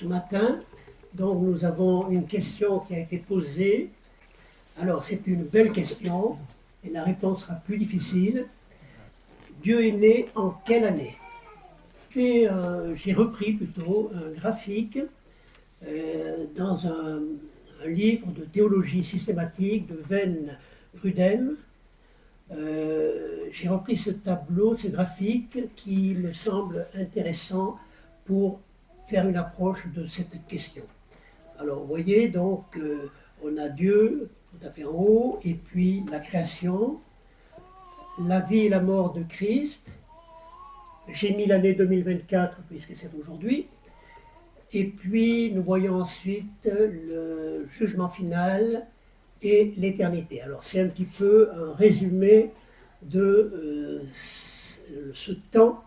ce matin, donc nous avons une question qui a été posée. Alors c'est une belle question et la réponse sera plus difficile. Dieu est né en quelle année? J'ai repris plutôt un graphique dans un livre de théologie systématique de Van Grudem. J'ai repris ce tableau, ce graphique qui me semble intéressant pour faire une approche de cette question. Alors vous voyez donc on a Dieu tout à fait en haut et puis la création, la vie et la mort de Christ. J'ai mis l'année 2024 puisque c'est aujourd'hui. Et puis nous voyons ensuite le jugement final et l'éternité. Alors c'est un petit peu un résumé de ce temps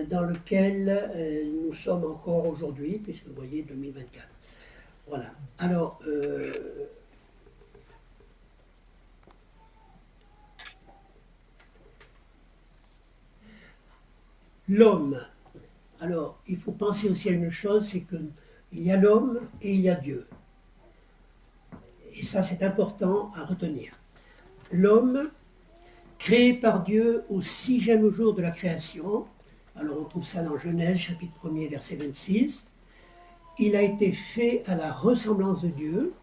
dans lequel nous sommes encore aujourd'hui, puisque vous voyez 2024. Voilà. Alors, l'homme. Alors, il faut penser aussi à une chose, c'est qu'il y a l'homme et il y a Dieu. Et ça, c'est important à retenir. L'homme, créé par Dieu au 6e jour de la création, alors on trouve ça dans Genèse, chapitre 1er, verset 26, il a été fait à la ressemblance de Dieu,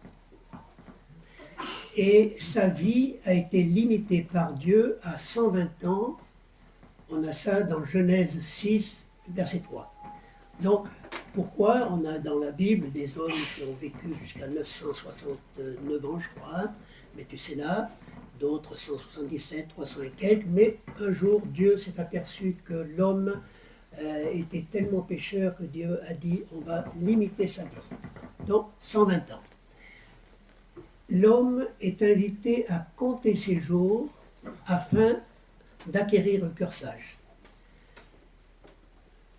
et sa vie a été limitée par Dieu à 120 ans. On a ça dans Genèse 6, verset 3. Donc, pourquoi on a dans la Bible des hommes qui ont vécu jusqu'à 969 ans, je crois, mais tu sais là, d'autres 177, 300 et quelques, mais un jour, Dieu s'est aperçu que l'homme était tellement pécheur que Dieu a dit, on va limiter sa vie. Donc, 120 ans. L'homme est invité à compter ses jours afin d'acquérir un cœur sage.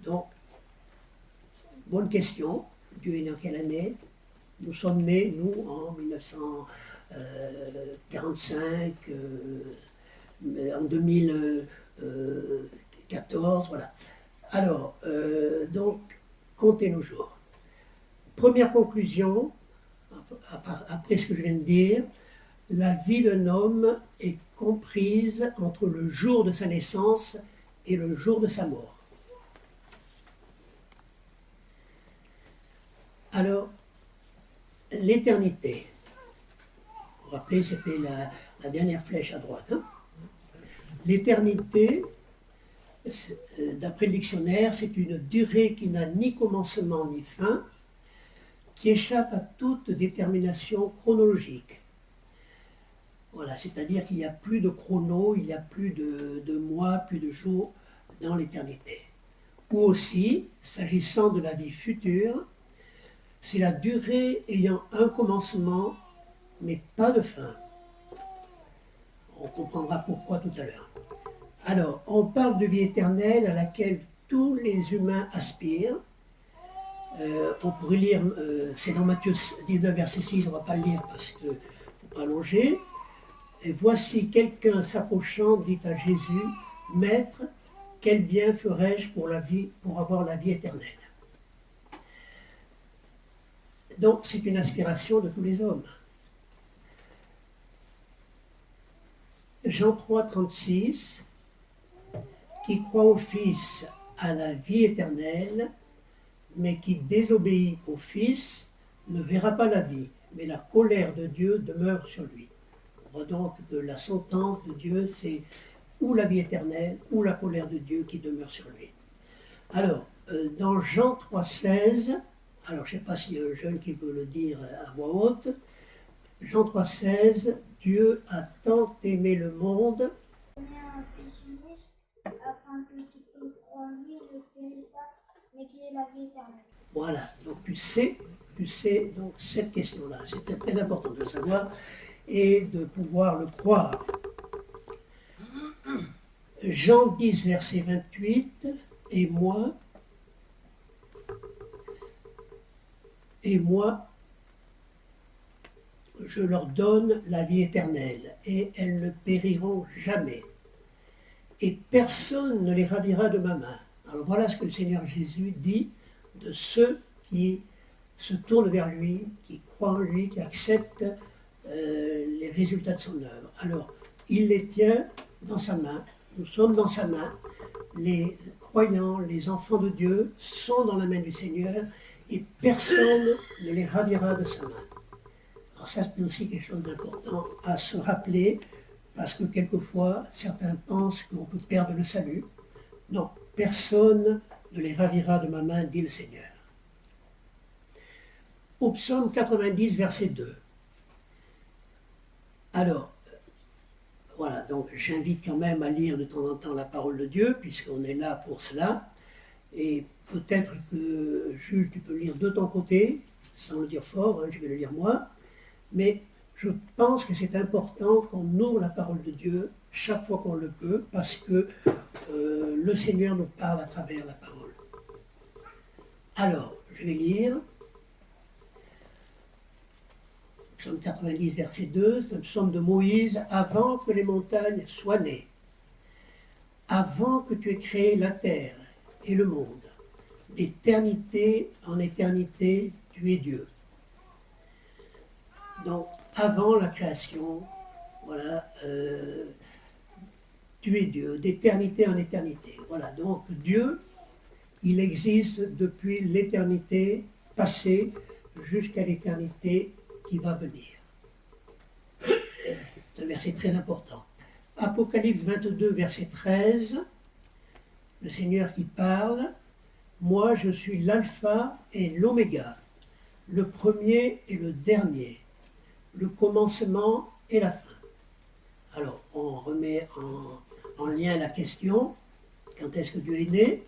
Donc, bonne question. Dieu est né en quelle année? Nous sommes nés, nous, en 1945, en 2014, voilà. Alors, donc, comptez nos jours. Première conclusion, après ce que je viens de dire, la vie d'un homme est comprise entre le jour de sa naissance et le jour de sa mort. Alors, l'éternité. Vous vous rappelez, c'était la dernière flèche à droite. Hein? L'éternité, d'après le dictionnaire, c'est une durée qui n'a ni commencement ni fin, qui échappe à toute détermination chronologique. Voilà, c'est-à-dire qu'il n'y a plus de chrono, il n'y a plus de mois, plus de jours dans l'éternité. Ou aussi, s'agissant de la vie future, c'est la durée ayant un commencement, mais pas de fin. On comprendra pourquoi tout à l'heure. Alors, on parle de vie éternelle à laquelle tous les humains aspirent. On pourrait lire, c'est dans Matthieu 19, verset 6, on ne va pas le lire parce qu'il ne faut pas allonger. Et voici quelqu'un s'approchant, dit à Jésus, « Maître, quel bien ferais-je pour avoir la vie éternelle ?» Donc, c'est une aspiration de tous les hommes. Jean 3, 36, qui croit au Fils a la vie éternelle, mais qui désobéit au Fils ne verra pas la vie, mais la colère de Dieu demeure sur lui. On voit donc que la sentence de Dieu, c'est ou la vie éternelle, ou la colère de Dieu qui demeure sur lui. Alors, dans Jean 3, 16, alors je ne sais pas s'il y a un jeune qui veut le dire à voix haute, Jean 3, 16, Dieu a tant aimé le monde, afin que quiconque croit en lui ne périsse pas, mais qu'il ait la vie éternelle. Voilà, donc tu sais donc cette question-là, c'était très important de le savoir et de pouvoir le croire. Jean 10, verset 28, et moi, je leur donne la vie éternelle, et elles ne périront jamais. Et personne ne les ravira de ma main. Alors voilà ce que le Seigneur Jésus dit de ceux qui se tourne vers lui, qui croit en lui, qui accepte les résultats de son œuvre. Alors, il les tient dans sa main, nous sommes dans sa main, les croyants, les enfants de Dieu sont dans la main du Seigneur et personne ne les ravira de sa main. Alors ça, c'est aussi quelque chose d'important à se rappeler, parce que quelquefois, certains pensent qu'on peut perdre le salut. Non, personne ne les ravira de ma main, dit le Seigneur. Au psaume 90, verset 2. Alors, voilà, donc j'invite quand même à lire de temps en temps la parole de Dieu, puisqu'on est là pour cela. Et peut-être que, Jules, tu peux lire de ton côté, sans le dire fort, hein, je vais le lire moi. Mais je pense que c'est important qu'on ouvre la parole de Dieu chaque fois qu'on le peut, parce que le Seigneur nous parle à travers la parole. Alors, je vais lire. Psaume 90, verset 2, c'est un psaume de Moïse, avant que les montagnes soient nées, avant que tu aies créé la terre et le monde, d'éternité en éternité, tu es Dieu. Donc, avant la création, voilà, tu es Dieu, d'éternité en éternité. Voilà, donc Dieu, il existe depuis l'éternité passée jusqu'à l'éternité qui va venir. C'est un verset très important. Apocalypse 22, verset 13, le Seigneur qui parle, « Moi, je suis l'alpha et l'oméga, le premier et le dernier, le commencement et la fin. » Alors, on remet en lien la question, quand est-ce que Dieu est né?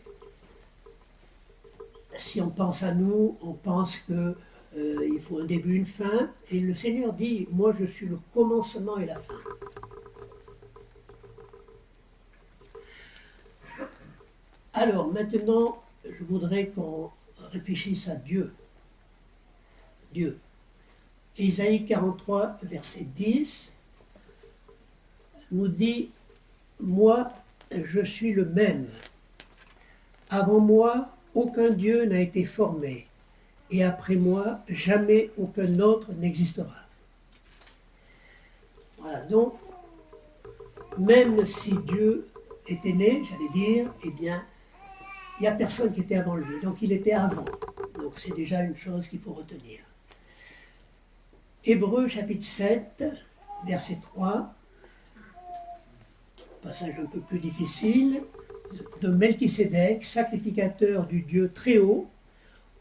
Si on pense à nous, on pense que il faut un début, une fin, et le Seigneur dit, moi je suis le commencement et la fin. Alors maintenant, je voudrais qu'on réfléchisse à Dieu. Dieu. Ésaïe 43, verset 10, nous dit, moi je suis le même. Avant moi, aucun Dieu n'a été formé. Et après moi, jamais aucun autre n'existera. Voilà, donc, même si Dieu était né, j'allais dire, eh bien, il n'y a personne qui était avant lui, donc il était avant. Donc c'est déjà une chose qu'il faut retenir. Hébreux chapitre 7, verset 3, passage un peu plus difficile, de Melchisédek, sacrificateur du Dieu très haut,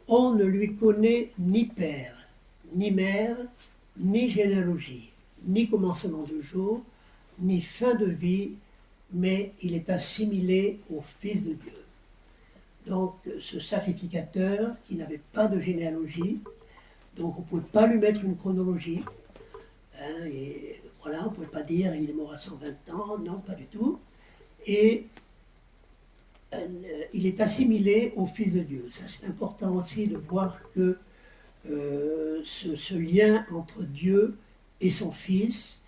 on ne lui connaît ni père, ni mère, ni généalogie, ni commencement de jour, ni fin de vie, mais il est assimilé au Fils de Dieu. Donc ce sacrificateur qui n'avait pas de généalogie, donc on ne pouvait pas lui mettre une chronologie, hein, et voilà, on ne pouvait pas dire il est mort à 120 ans, non, pas du tout, et il est assimilé au Fils de Dieu. Ça, c'est important aussi de voir que ce lien entre Dieu et son Fils,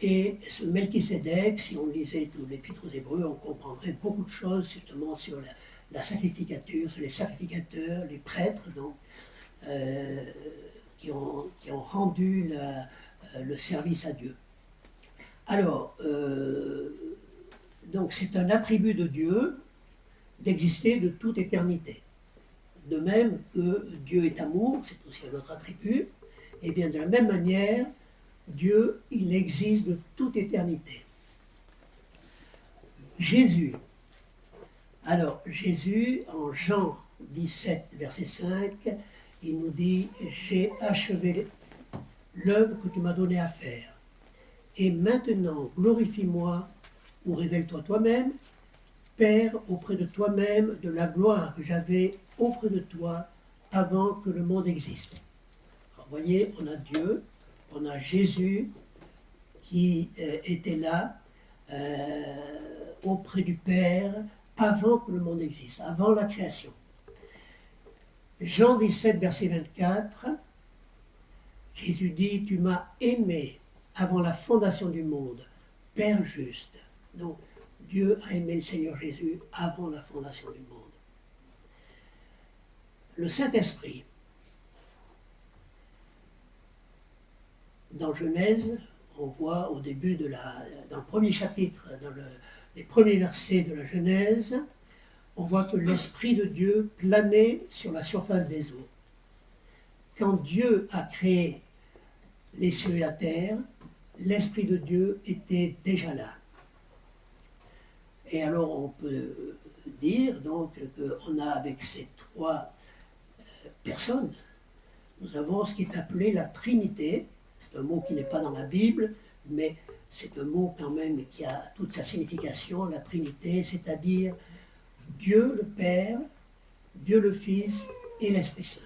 et ce Melchisédek, si on lisait tout l'Épître aux Hébreux, on comprendrait beaucoup de choses justement sur la sacrificature, sur les sacrificateurs, les prêtres, donc, qui ont rendu le service à Dieu. Alors, donc c'est un attribut de Dieu d'exister de toute éternité. De même que Dieu est amour, c'est aussi un autre attribut, et bien de la même manière, Dieu, il existe de toute éternité. Jésus. Alors, Jésus, en Jean 17, verset 5, il nous dit, j'ai achevé l'œuvre que tu m'as donnée à faire. Et maintenant, glorifie-moi ou révèle-toi toi-même, Père, auprès de toi-même, de la gloire que j'avais auprès de toi avant que le monde existe. Alors, vous voyez, on a Dieu, on a Jésus qui était là auprès du Père avant que le monde existe, avant la création. Jean 17, verset 24, Jésus dit, tu m'as aimé avant la fondation du monde, Père juste. Donc, Dieu a aimé le Seigneur Jésus avant la fondation du monde. le Saint-Esprit. Dans Genèse, on voit au début dans le premier chapitre, les premiers versets de la Genèse, on voit que l'Esprit de Dieu planait sur la surface des eaux. Quand Dieu a créé les cieux et la terre, l'Esprit de Dieu était déjà là. Et alors on peut dire donc qu'on a avec ces trois personnes, nous avons ce qui est appelé la Trinité. C'est un mot qui n'est pas dans la Bible, mais c'est un mot quand même qui a toute sa signification, la Trinité, c'est-à-dire Dieu le Père, Dieu le Fils et l'Esprit Saint.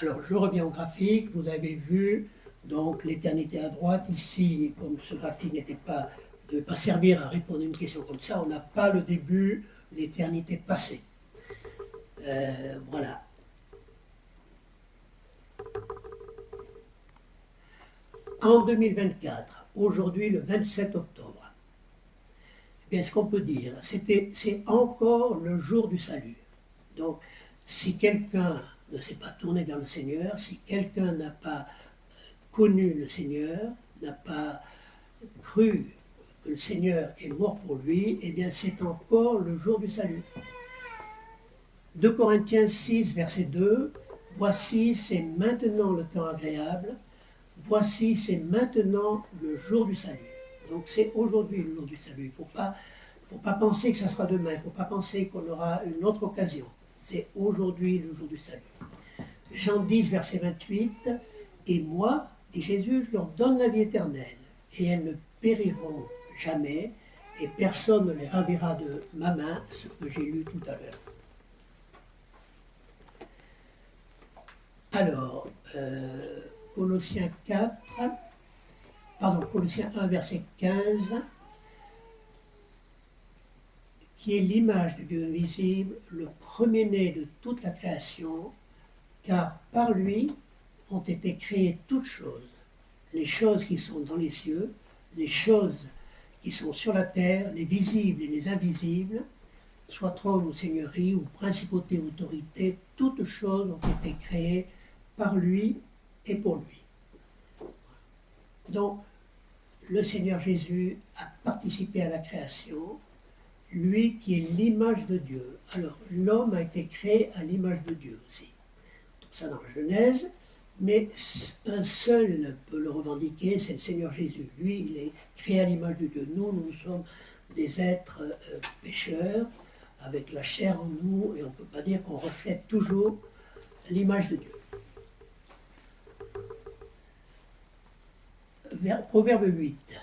Alors je reviens au graphique, vous avez vu donc l'éternité à droite, ici, comme ce graphique ne devait pas servir à répondre à une question comme ça, on n'a pas le début, l'éternité passée. Voilà. En 2024, aujourd'hui le 27 octobre, eh bien, ce qu'on peut dire, c'est encore le jour du salut. Donc, si quelqu'un ne s'est pas tourné vers le Seigneur, si quelqu'un n'a pas connu le Seigneur, n'a pas cru que le Seigneur est mort pour lui, eh bien, c'est encore le jour du salut. 2 Corinthiens 6, verset 2, « Voici, c'est maintenant le temps agréable, voici, c'est maintenant le jour du salut. » Donc c'est aujourd'hui le jour du salut. Il ne faut pas penser que ça sera demain, il ne faut pas penser qu'on aura une autre occasion. C'est aujourd'hui le jour du salut. Jean 10, verset 28, « Et moi, dit Jésus, je leur donne la vie éternelle, et elles ne périront jamais, et personne ne les ravira de ma main, ce que j'ai lu tout à l'heure. » Alors, Colossiens 1, verset 15, qui est l'image du Dieu invisible, le premier-né de toute la création, car par lui ont été créées toutes choses, les choses qui sont dans les cieux, les choses qui sont sur la terre, les visibles et les invisibles, soit trône ou seigneurie ou principauté ou autorité, toutes choses ont été créées par lui et pour lui. Donc, le Seigneur Jésus a participé à la création, lui qui est l'image de Dieu. Alors, l'homme a été créé à l'image de Dieu aussi. Tout ça dans la Genèse, mais un seul peut le revendiquer, c'est le Seigneur Jésus. Lui, il est créé à l'image de Dieu. Nous sommes des êtres pécheurs, avec la chair en nous, et on ne peut pas dire qu'on reflète toujours l'image de Dieu. Proverbe 8.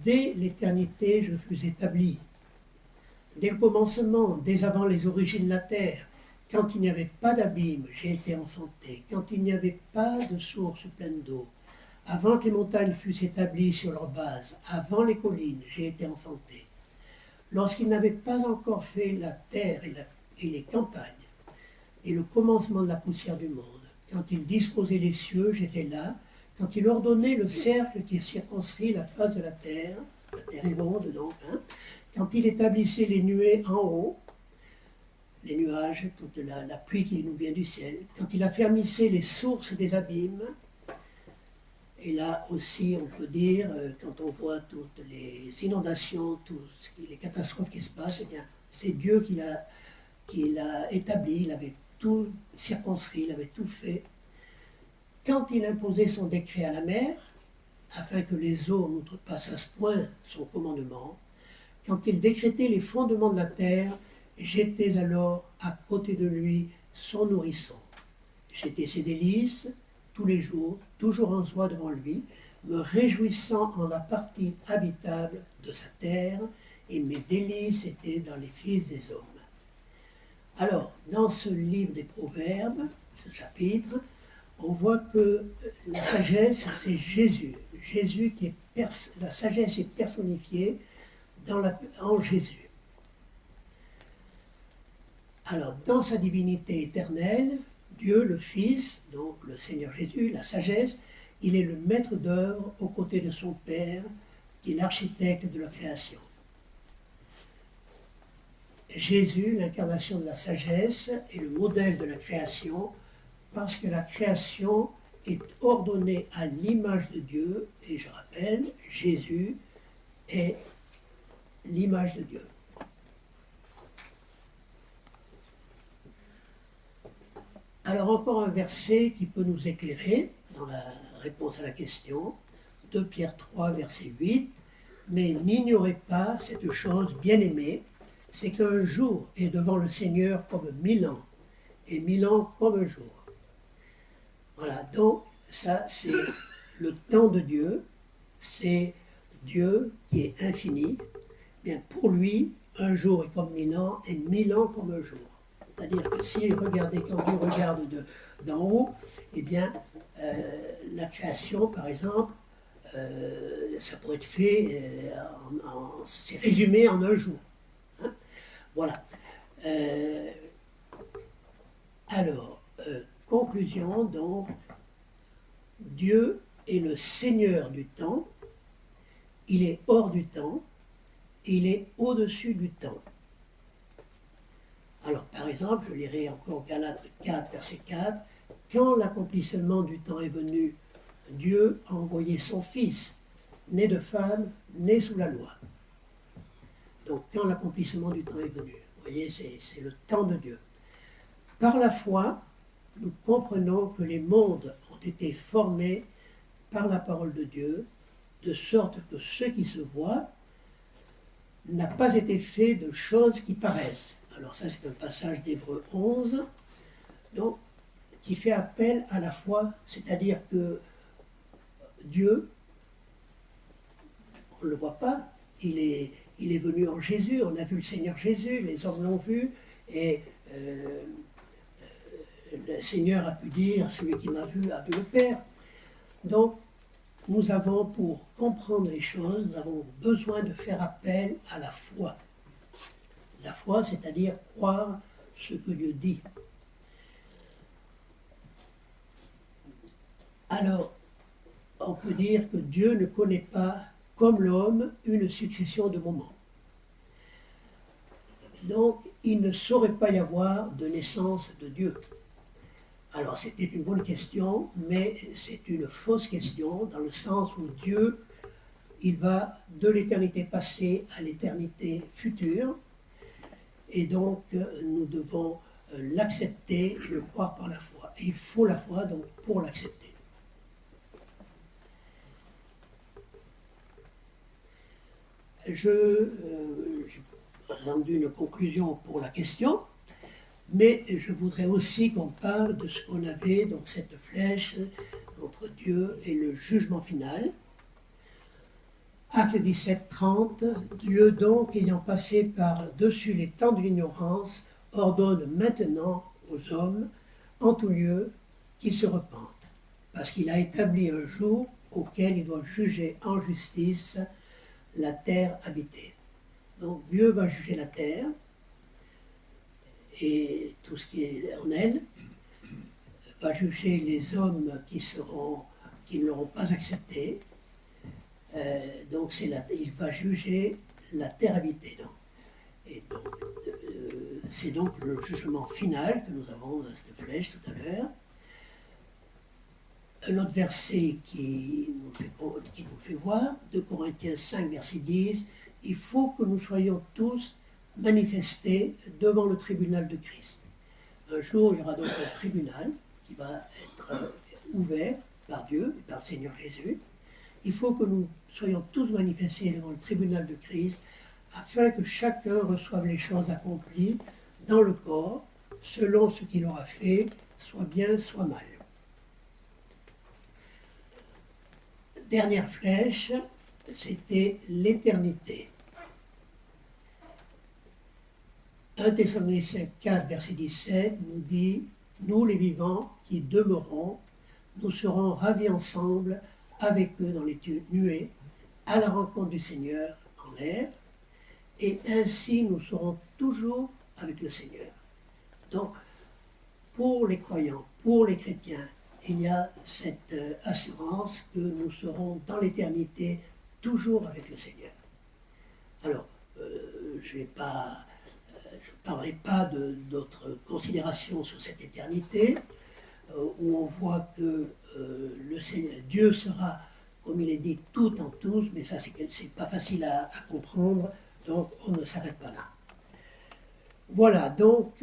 Dès l'éternité, je fus établi. Dès le commencement, dès avant les origines de la terre, quand il n'y avait pas d'abîme, j'ai été enfanté. Quand il n'y avait pas de source pleine d'eau, avant que les montagnes fussent établies sur leur base, avant les collines, j'ai été enfanté. Lorsqu'il n'avait pas encore fait la terre et les campagnes, et le commencement de la poussière du monde, quand il disposait les cieux, j'étais là. Quand il ordonnait le cercle qui circonscrit la face de la terre est ronde donc, quand il établissait les nuées en haut, les nuages, toute la pluie qui nous vient du ciel, quand il affermissait les sources des abîmes, et là aussi on peut dire, quand on voit toutes les inondations, les catastrophes qui se passent, eh bien, c'est Dieu qui l'a établi, il avait tout circonscrit, il avait tout fait. Quand il imposait son décret à la mer, afin que les eaux n'outrepassent à ce point son commandement, quand il décrétait les fondements de la terre, j'étais alors à côté de lui, son nourrisson. J'étais ses délices tous les jours, toujours en joie devant lui, me réjouissant en la partie habitable de sa terre, et mes délices étaient dans les fils des hommes. Alors, dans ce livre des Proverbes, ce chapitre, on voit que la sagesse, c'est Jésus. Jésus qui est la sagesse est personnifiée en Jésus. Alors, dans sa divinité éternelle, Dieu, le Fils, donc le Seigneur Jésus, la sagesse, il est le maître d'œuvre aux côtés de son Père, qui est l'architecte de la création. Jésus, l'incarnation de la sagesse, est le modèle de la création, parce que la création est ordonnée à l'image de Dieu, et je rappelle, Jésus est l'image de Dieu. Alors encore un verset qui peut nous éclairer dans la réponse à la question, 2 Pierre 3, verset 8, « Mais n'ignorez pas cette chose, bien-aimée, c'est qu'un jour est devant le Seigneur comme 1000 ans, et 1000 ans comme un jour. » Voilà, donc ça c'est le temps de Dieu, c'est Dieu qui est infini. Bien, pour lui, un jour est comme 1000 ans, et 1000 ans comme un jour. C'est-à-dire que si regardez, quand Dieu regarde d'en haut, eh bien, la création, par exemple, ça pourrait être fait, c'est résumé en un jour. Hein. Voilà. Alors, conclusion, donc, Dieu est le Seigneur du temps, il est hors du temps, il est au-dessus du temps. Alors, par exemple, je lirai encore Galates 4, verset 4, « Quand l'accomplissement du temps est venu, Dieu a envoyé son Fils, né de femme, né sous la loi. » Donc, quand l'accomplissement du temps est venu, vous voyez, c'est le temps de Dieu. Par la foi, nous comprenons que les mondes ont été formés par la parole de Dieu, de sorte que ce qui se voit n'a pas été fait de choses qui paraissent. Alors ça, c'est un passage d'Hébreux 11, donc, qui fait appel à la foi, c'est-à-dire que Dieu, on ne le voit pas, il est venu en Jésus, on a vu le Seigneur Jésus, les hommes l'ont vu, et le Seigneur a pu dire, celui qui m'a vu a vu le Père. Donc, nous avons, pour comprendre les choses, nous avons besoin de faire appel à la foi. La foi, c'est-à-dire croire ce que Dieu dit. Alors, on peut dire que Dieu ne connaît pas, comme l'homme, une succession de moments. Donc, il ne saurait pas y avoir de naissance de Dieu. Alors, c'était une bonne question, mais c'est une fausse question, dans le sens où Dieu, il va de l'éternité passée à l'éternité future, et donc nous devons l'accepter et le croire par la foi. Et il faut la foi, donc, pour l'accepter. J'ai rendu une conclusion pour la question, mais je voudrais aussi qu'on parle de ce qu'on avait, donc cette flèche entre Dieu et le jugement final. Acte 17, 30, Dieu donc, ayant passé par-dessus les temps de l'ignorance, ordonne maintenant aux hommes, en tout lieu, qu'ils se repentent, parce qu'il a établi un jour auquel il doit juger en justice la terre habitée. Donc Dieu va juger la terre et tout ce qui est en elle, va juger les hommes qui ne l'auront pas accepté. Donc il va juger la terre habitée. Donc. Et donc, c'est donc le jugement final que nous avons dans cette flèche tout à l'heure. Un autre verset qui nous fait voir, 2 Corinthiens 5, verset 10, « Il faut que nous soyons tous manifestés devant le tribunal de Christ. » Un jour, il y aura donc un tribunal qui va être ouvert par Dieu et par le Seigneur Jésus. Il faut que nous soyons tous manifestés devant le tribunal de Christ afin que chacun reçoive les choses accomplies dans le corps, selon ce qu'il aura fait, soit bien, soit mal. Dernière flèche, c'était l'éternité. 1 Thessaloniciens 4, verset 17 nous dit « Nous les vivants qui demeurons, nous serons ravis ensemble avec eux dans les nuées, à la rencontre du Seigneur en l'air, et ainsi nous serons toujours avec le Seigneur. » Donc, pour les croyants, pour les chrétiens, il y a cette assurance que nous serons dans l'éternité toujours avec le Seigneur. Alors, je ne vais pas je ne parlerai pas d'autres considérations sur cette éternité, où on voit que Dieu sera, comme il est dit, tout en tous, mais ça c'est pas facile à comprendre, donc on ne s'arrête pas là. Voilà, donc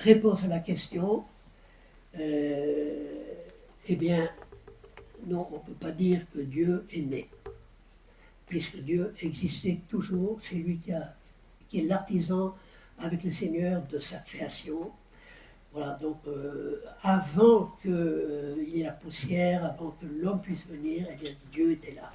réponse à la question, eh bien, non, on ne peut pas dire que Dieu est né, puisque Dieu existait toujours, c'est lui qui est l'artisan avec le Seigneur de sa création. Voilà, donc avant qu'il y ait la poussière, avant que l'homme puisse venir, eh bien, Dieu était là.